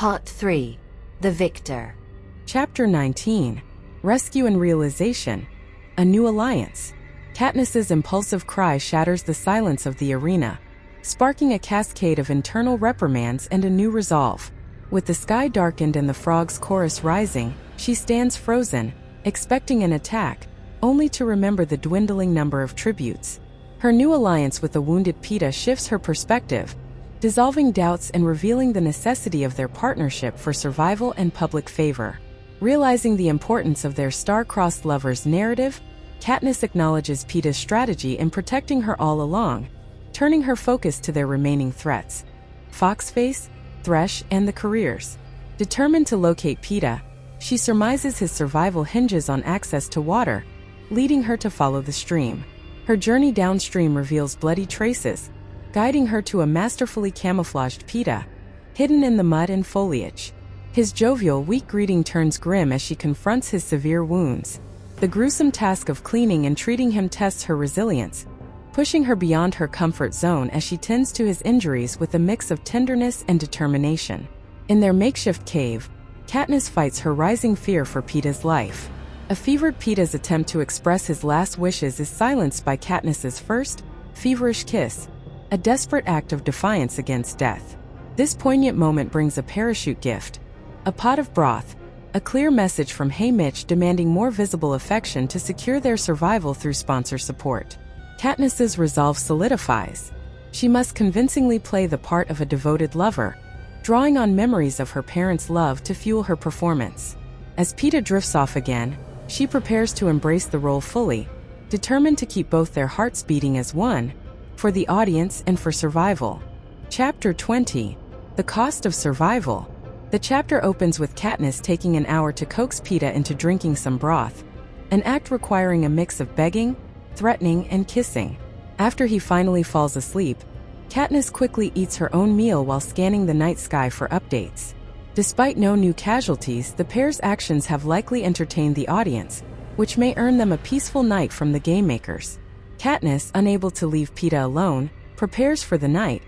Part 3. The Victor. Chapter 19. Rescue and Realization. A New Alliance. Katniss's impulsive cry shatters the silence of the arena, sparking a cascade of internal reprimands and a new resolve. With the sky darkened and the frog's chorus rising, she stands frozen, expecting an attack, only to remember the dwindling number of tributes. Her new alliance with the wounded Peeta shifts her perspective, dissolving doubts and revealing the necessity of their partnership for survival and public favor. Realizing the importance of their star-crossed lovers' narrative, Katniss acknowledges Peeta's strategy in protecting her all along, turning her focus to their remaining threats: Foxface, Thresh, and the Careers. Determined to locate Peeta, she surmises his survival hinges on access to water, leading her to follow the stream. Her journey downstream reveals bloody traces, guiding her to a masterfully camouflaged Peeta, hidden in the mud and foliage. His jovial, weak greeting turns grim as she confronts his severe wounds. The gruesome task of cleaning and treating him tests her resilience, pushing her beyond her comfort zone as she tends to his injuries with a mix of tenderness and determination. In their makeshift cave, Katniss fights her rising fear for Peeta's life. A fevered Peeta's attempt to express his last wishes is silenced by Katniss's first, feverish kiss, a desperate act of defiance against death. This poignant moment brings a parachute gift: a pot of broth, a clear message from Hey Mitch demanding more visible affection to secure their survival through sponsor support. Katniss's resolve solidifies. She must convincingly play the part of a devoted lover, drawing on memories of her parents' love to fuel her performance. As Peeta drifts off again, she prepares to embrace the role fully, determined to keep both their hearts beating as one, for the audience and for survival. Chapter 20. The Cost of Survival. The chapter opens with Katniss taking an hour to coax Peeta into drinking some broth, an act requiring a mix of begging, threatening, and kissing. After he finally falls asleep, Katniss quickly eats her own meal while scanning the night sky for updates. Despite no new casualties, the pair's actions have likely entertained the audience, which may earn them a peaceful night from the game makers. Katniss, unable to leave Peeta alone, prepares for the night,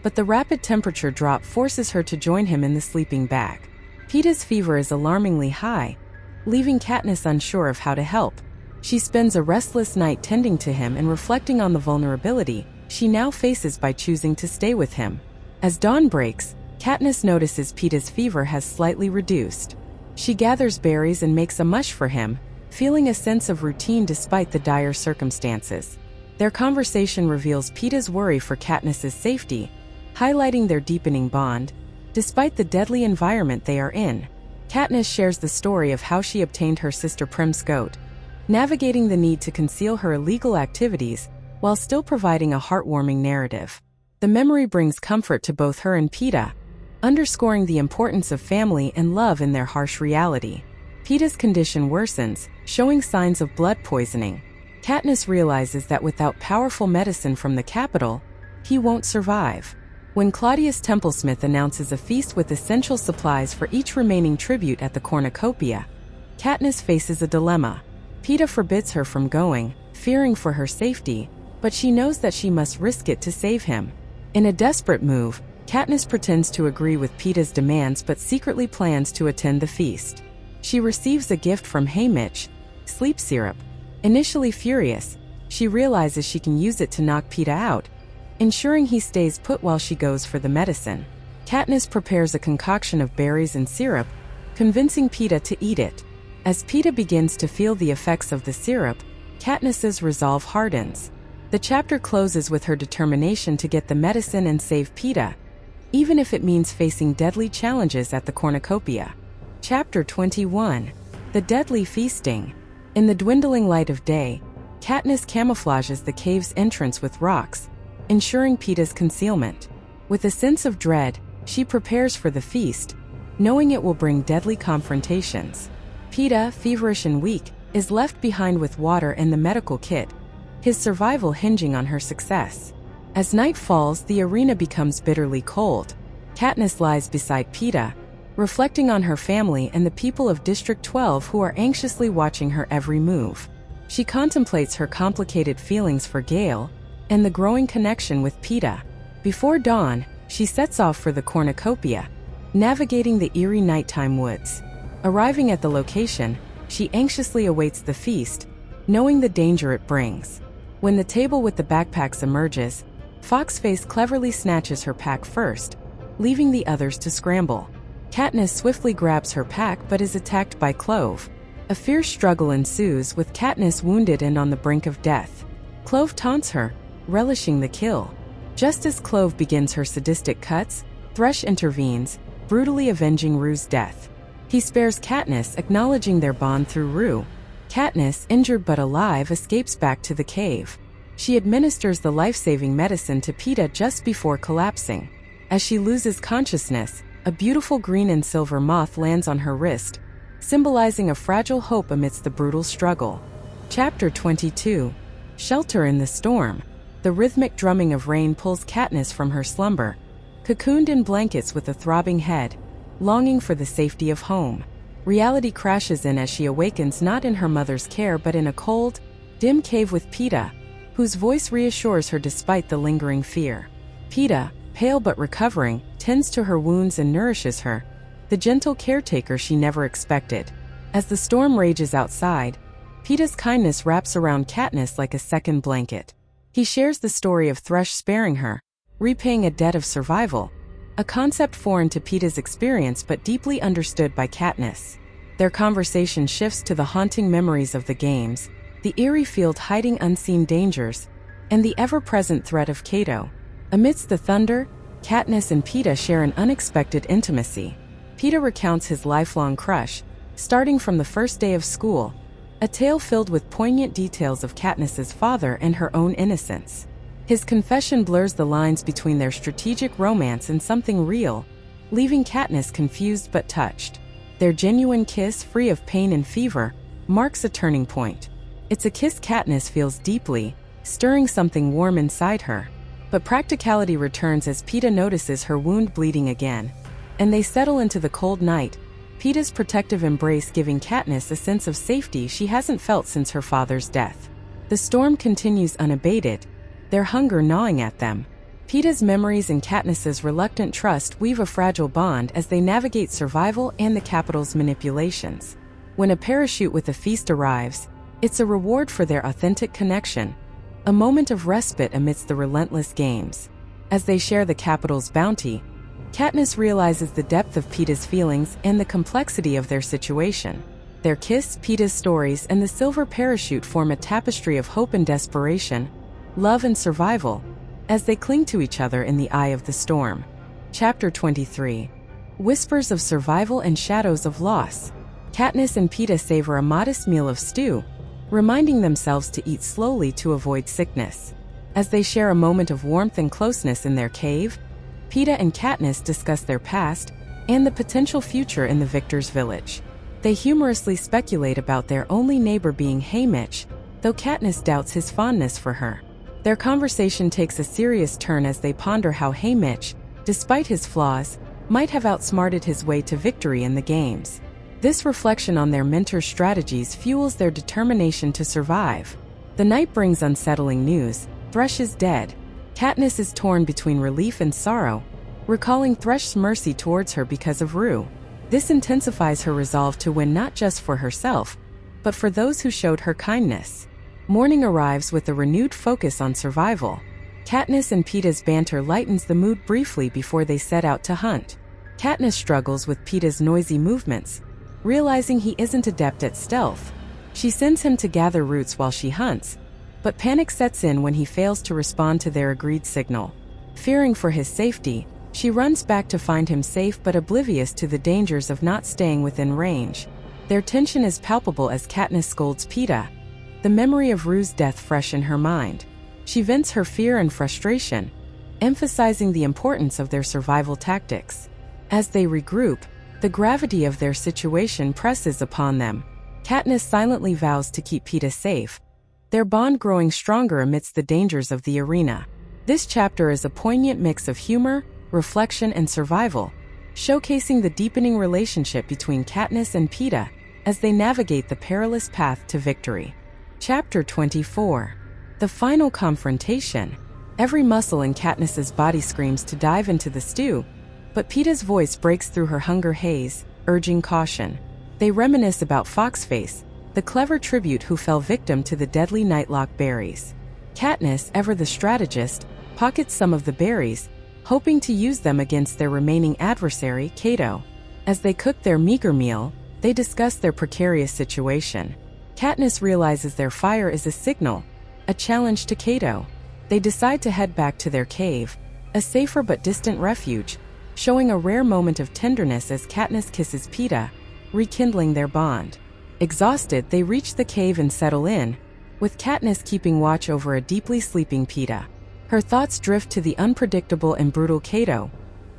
but the rapid temperature drop forces her to join him in the sleeping bag. Peeta's fever is alarmingly high, leaving Katniss unsure of how to help. She spends a restless night tending to him and reflecting on the vulnerability she now faces by choosing to stay with him. As dawn breaks, Katniss notices Peeta's fever has slightly reduced. She gathers berries and makes a mush for him, feeling a sense of routine despite the dire circumstances. Their conversation reveals Peeta's worry for Katniss's safety, highlighting their deepening bond, despite the deadly environment they are in. Katniss shares the story of how she obtained her sister Prim's goat, navigating the need to conceal her illegal activities while still providing a heartwarming narrative. The memory brings comfort to both her and Peeta, underscoring the importance of family and love in their harsh reality. Peeta's condition worsens, showing signs of blood poisoning. Katniss realizes that without powerful medicine from the capital, he won't survive. When Claudius Templesmith announces a feast with essential supplies for each remaining tribute at the cornucopia, Katniss faces a dilemma. Peeta forbids her from going, fearing for her safety, but she knows that she must risk it to save him. In a desperate move, Katniss pretends to agree with Peeta's demands but secretly plans to attend the feast. She receives a gift from Hey Mitch, sleep syrup. Initially furious, she realizes she can use it to knock Peeta out, ensuring he stays put while she goes for the medicine. Katniss prepares a concoction of berries and syrup, convincing Peeta to eat it. As Peeta begins to feel the effects of the syrup, Katniss's resolve hardens. The chapter closes with her determination to get the medicine and save Peeta, even if it means facing deadly challenges at the cornucopia. Chapter 21. The Deadly Feasting. In the dwindling light of day, Katniss camouflages the cave's entrance with rocks, ensuring Peeta's concealment. With a sense of dread, she prepares for the feast, knowing it will bring deadly confrontations. Peeta, feverish and weak, is left behind with water and the medical kit, his survival hinging on her success. As night falls, the arena becomes bitterly cold. Katniss lies beside Peeta, reflecting on her family and the people of District 12 who are anxiously watching her every move. She contemplates her complicated feelings for Gale and the growing connection with Peeta. Before dawn, she sets off for the cornucopia, navigating the eerie nighttime woods. Arriving at the location, she anxiously awaits the feast, knowing the danger it brings. When the table with the backpacks emerges, Foxface cleverly snatches her pack first, leaving the others to scramble. Katniss swiftly grabs her pack but is attacked by Clove. A fierce struggle ensues with Katniss wounded and on the brink of death. Clove taunts her, relishing the kill. Just as Clove begins her sadistic cuts, Thresh intervenes, brutally avenging Rue's death. He spares Katniss, acknowledging their bond through Rue. Katniss, injured but alive, escapes back to the cave. She administers the life-saving medicine to Peeta just before collapsing. As she loses consciousness, a beautiful green and silver moth lands on her wrist, symbolizing a fragile hope amidst the brutal struggle. Chapter 22. Shelter in the Storm. The rhythmic drumming of rain pulls Katniss from her slumber, cocooned in blankets with a throbbing head, longing for the safety of home. Reality crashes in as she awakens not in her mother's care but in a cold, dim cave with Peeta, whose voice reassures her despite the lingering fear. Peeta, pale but recovering, tends to her wounds and nourishes her, the gentle caretaker she never expected. As the storm rages outside, Peeta's kindness wraps around Katniss like a second blanket. He shares the story of Thresh sparing her, repaying a debt of survival, a concept foreign to Peeta's experience but deeply understood by Katniss. Their conversation shifts to the haunting memories of the games, the eerie field hiding unseen dangers, and the ever-present threat of Cato. Amidst the thunder, Katniss and Peeta share an unexpected intimacy. Peeta recounts his lifelong crush, starting from the first day of school, a tale filled with poignant details of Katniss's father and her own innocence. His confession blurs the lines between their strategic romance and something real, leaving Katniss confused but touched. Their genuine kiss, free of pain and fever, marks a turning point. It's a kiss Katniss feels deeply, stirring something warm inside her. But practicality returns as Peeta notices her wound bleeding again, and they settle into the cold night, Peeta's protective embrace giving Katniss a sense of safety she hasn't felt since her father's death. The storm continues unabated, their hunger gnawing at them. Peeta's memories and Katniss's reluctant trust weave a fragile bond as they navigate survival and the Capitol's manipulations. When a parachute with a feast arrives, it's a reward for their authentic connection, a moment of respite amidst the relentless games. As they share the Capitol's bounty, Katniss realizes the depth of Peeta's feelings and the complexity of their situation. Their kiss, Peeta's stories, and the silver parachute form a tapestry of hope and desperation, love and survival, as they cling to each other in the eye of the storm. Chapter 23. Whispers of Survival and Shadows of Loss. Katniss and Peeta savor a modest meal of stew, reminding themselves to eat slowly to avoid sickness. As they share a moment of warmth and closeness in their cave, Peeta and Katniss discuss their past and the potential future in the Victor's village. They humorously speculate about their only neighbor being Haymitch, though Katniss doubts his fondness for her. Their conversation takes a serious turn as they ponder how Haymitch, despite his flaws, might have outsmarted his way to victory in the games. This reflection on their mentor's strategies fuels their determination to survive. The night brings unsettling news. Thresh is dead. Katniss is torn between relief and sorrow, recalling Thresh's mercy towards her because of Rue. This intensifies her resolve to win not just for herself, but for those who showed her kindness. Morning arrives with a renewed focus on survival. Katniss and Peeta's banter lightens the mood briefly before they set out to hunt. Katniss struggles with Peeta's noisy movements, realizing he isn't adept at stealth. She sends him to gather roots while she hunts, but panic sets in when he fails to respond to their agreed signal. Fearing for his safety, she runs back to find him safe but oblivious to the dangers of not staying within range. Their tension is palpable as Katniss scolds Peeta, the memory of Rue's death fresh in her mind. She vents her fear and frustration, emphasizing the importance of their survival tactics. As they regroup, the gravity of their situation presses upon them. Katniss silently vows to keep Peeta safe, their bond growing stronger amidst the dangers of the arena. This chapter is a poignant mix of humor, reflection, and survival, showcasing the deepening relationship between Katniss and Peeta as they navigate the perilous path to victory. Chapter 24. The Final Confrontation. Every muscle in Katniss's body screams to dive into the stew, But Peeta's voice breaks through her hunger haze, urging caution. They reminisce about Foxface, the clever tribute who fell victim to the deadly nightlock berries. Katniss, ever the strategist, pockets some of the berries, hoping to use them against their remaining adversary, Cato. As they cook their meager meal, they discuss their precarious situation. Katniss realizes their fire is a signal, a challenge to Cato. They decide to head back to their cave, a safer but distant refuge, showing a rare moment of tenderness as Katniss kisses Peeta, rekindling their bond. Exhausted, they reach the cave and settle in, with Katniss keeping watch over a deeply sleeping Peeta. Her thoughts drift to the unpredictable and brutal Cato,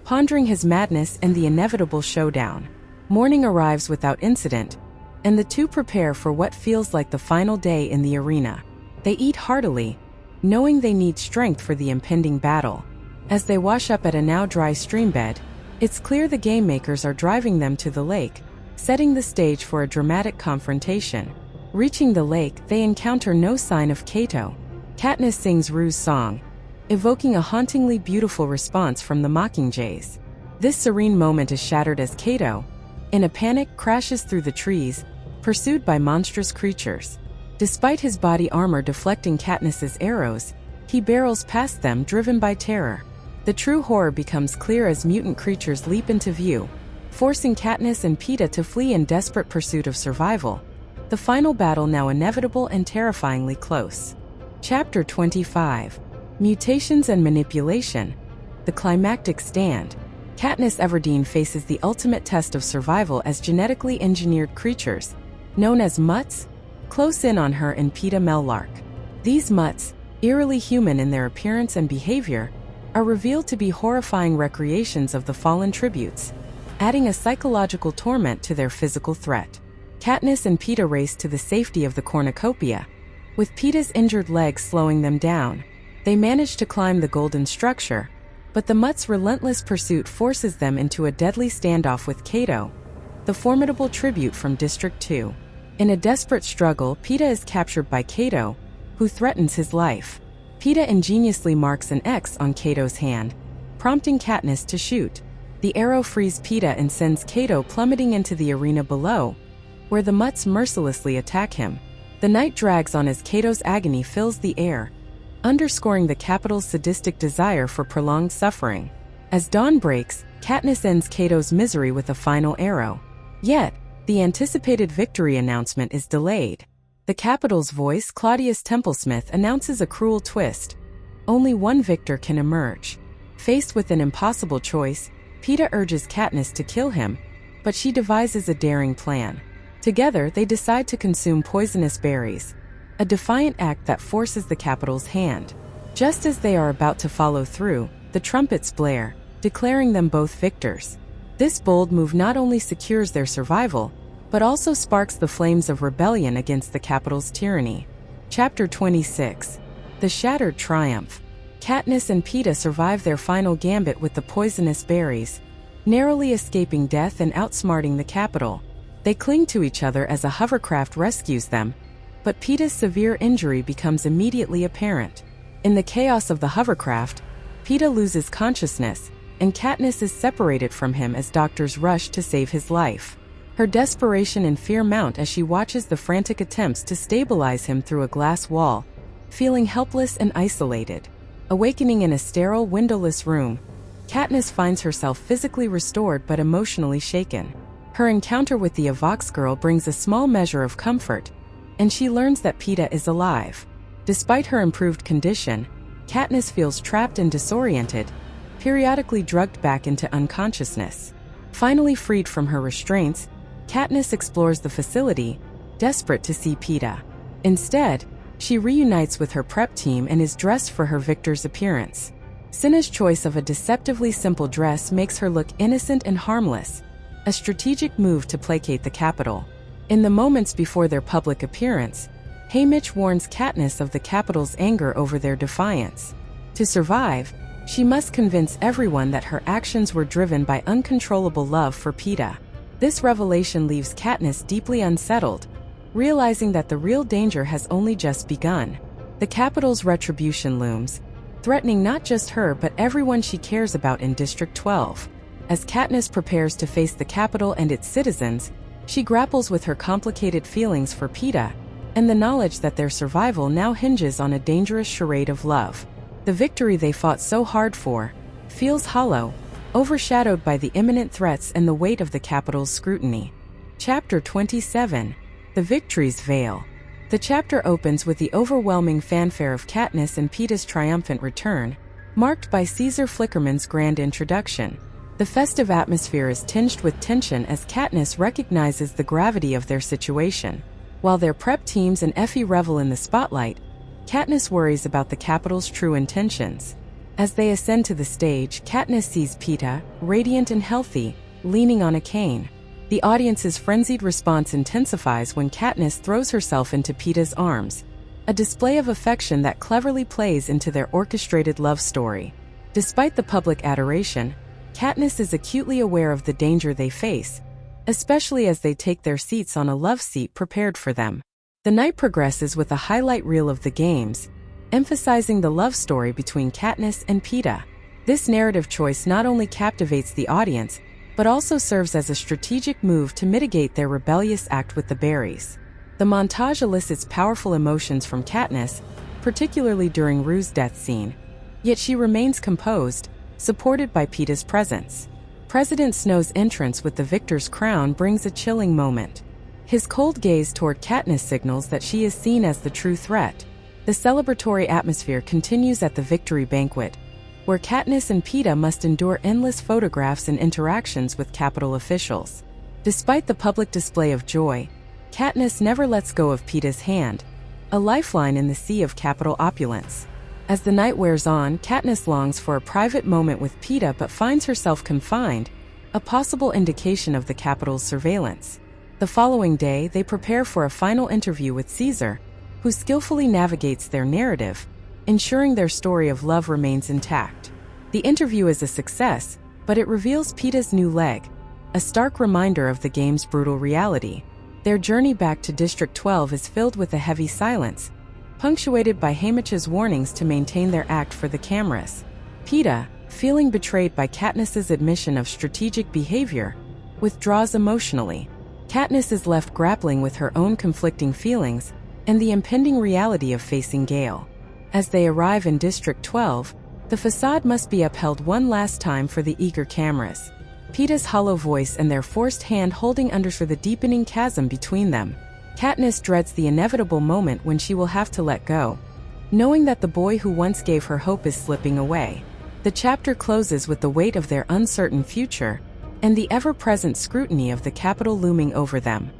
pondering his madness and the inevitable showdown. Morning arrives without incident, and the two prepare for what feels like the final day in the arena. They eat heartily, knowing they need strength for the impending battle. As they wash up at a now dry streambed, it's clear the game makers are driving them to the lake, setting the stage for a dramatic confrontation. Reaching the lake, they encounter no sign of Cato. Katniss sings Rue's song, evoking a hauntingly beautiful response from the Mockingjays. This serene moment is shattered as Cato, in a panic, crashes through the trees, pursued by monstrous creatures. Despite his body armor deflecting Katniss's arrows, he barrels past them, driven by terror. The true horror becomes clear as mutant creatures leap into view, forcing Katniss and Peeta to flee in desperate pursuit of survival. The final battle now inevitable and terrifyingly close. Chapter 25. Mutations and Manipulation. The climactic stand. Katniss Everdeen faces the ultimate test of survival as genetically engineered creatures, known as mutts, close in on her and Peeta Mellark. These mutts, eerily human in their appearance and behavior, are revealed to be horrifying recreations of the fallen tributes, adding a psychological torment to their physical threat. Katniss and Peeta race to the safety of the cornucopia, with Peeta's injured legs slowing them down. They manage to climb the golden structure, but the mutts' relentless pursuit forces them into a deadly standoff with Cato, the formidable tribute from District 2. In a desperate struggle, Peeta is captured by Cato, who threatens his life. Peeta ingeniously marks an X on Cato's hand, prompting Katniss to shoot. The arrow frees Peeta and sends Cato plummeting into the arena below, where the mutts mercilessly attack him. The night drags on as Cato's agony fills the air, underscoring the Capitol's sadistic desire for prolonged suffering. As dawn breaks, Katniss ends Cato's misery with a final arrow. Yet, the anticipated victory announcement is delayed. The Capitol's voice, Claudius Templesmith, announces a cruel twist. Only one victor can emerge. Faced with an impossible choice, Peeta urges Katniss to kill him, but she devises a daring plan. Together, they decide to consume poisonous berries, a defiant act that forces the Capitol's hand. Just as they are about to follow through, the trumpets blare, declaring them both victors. This bold move not only secures their survival, but also sparks the flames of rebellion against the Capitol's tyranny. Chapter 26. The Shattered Triumph. Katniss and Peeta survive their final gambit with the poisonous berries, narrowly escaping death and outsmarting the Capitol. They cling to each other as a hovercraft rescues them, but Peeta's severe injury becomes immediately apparent. In the chaos of the hovercraft, Peeta loses consciousness, and Katniss is separated from him as doctors rush to save his life. Her desperation and fear mount as she watches the frantic attempts to stabilize him through a glass wall, feeling helpless and isolated. Awakening in a sterile, windowless room, Katniss finds herself physically restored but emotionally shaken. Her encounter with the Avox girl brings a small measure of comfort, and she learns that Peeta is alive. Despite her improved condition, Katniss feels trapped and disoriented, periodically drugged back into unconsciousness. Finally freed from her restraints, Katniss explores the facility, desperate to see Peeta. Instead, she reunites with her prep team and is dressed for her victor's appearance. Cinna's choice of a deceptively simple dress makes her look innocent and harmless, a strategic move to placate the Capitol. In the moments before their public appearance, Haymitch warns Katniss of the Capitol's anger over their defiance. To survive, she must convince everyone that her actions were driven by uncontrollable love for Peeta. This revelation leaves Katniss deeply unsettled, realizing that the real danger has only just begun. The Capitol's retribution looms, threatening not just her but everyone she cares about in District 12. As Katniss prepares to face the capital and its citizens, she grapples with her complicated feelings for Peeta, and the knowledge that their survival now hinges on a dangerous charade of love. The victory they fought so hard for feels hollow, overshadowed by the imminent threats and the weight of the capital's scrutiny. Chapter 27. The Victory's Veil. The chapter opens with the overwhelming fanfare of Katniss and Peeta's triumphant return, marked by Caesar Flickerman's grand introduction. The festive atmosphere is tinged with tension as Katniss recognizes the gravity of their situation. While their prep teams and Effie revel in the spotlight, Katniss worries about the capital's true intentions. As they ascend to the stage, Katniss sees Peeta, radiant and healthy, leaning on a cane. The audience's frenzied response intensifies when Katniss throws herself into Peeta's arms, a display of affection that cleverly plays into their orchestrated love story. Despite the public adoration, Katniss is acutely aware of the danger they face, especially as they take their seats on a love seat prepared for them. The night progresses with a highlight reel of the games, emphasizing the love story between Katniss and Peeta. This narrative choice not only captivates the audience, but also serves as a strategic move to mitigate their rebellious act with the berries. The montage elicits powerful emotions from Katniss, particularly during Rue's death scene, yet she remains composed, supported by Peeta's presence. President Snow's entrance with the victor's crown brings a chilling moment. His cold gaze toward Katniss signals that she is seen as the true threat. The celebratory atmosphere continues at the victory banquet, where Katniss and Peeta must endure endless photographs and interactions with Capitol officials. Despite the public display of joy, Katniss never lets go of Peeta's hand, a lifeline in the sea of Capitol opulence. As the night wears on, Katniss longs for a private moment with Peeta but finds herself confined, a possible indication of the Capitol's surveillance. The following day, they prepare for a final interview with Caesar, who skillfully navigates their narrative, ensuring their story of love remains intact. The interview is a success, but it reveals Peeta's new leg, a stark reminder of the game's brutal reality. Their journey back to District 12 is filled with a heavy silence, punctuated by Haymitch's warnings to maintain their act for the cameras. Peeta, feeling betrayed by Katniss's admission of strategic behavior, withdraws emotionally. Katniss is left grappling with her own conflicting feelings and the impending reality of facing Gale. As they arrive in District 12, the facade must be upheld one last time for the eager cameras. Peeta's hollow voice and their forced hand holding under for the deepening chasm between them. Katniss dreads the inevitable moment when she will have to let go, knowing that the boy who once gave her hope is slipping away. The chapter closes with the weight of their uncertain future and the ever-present scrutiny of the Capitol looming over them.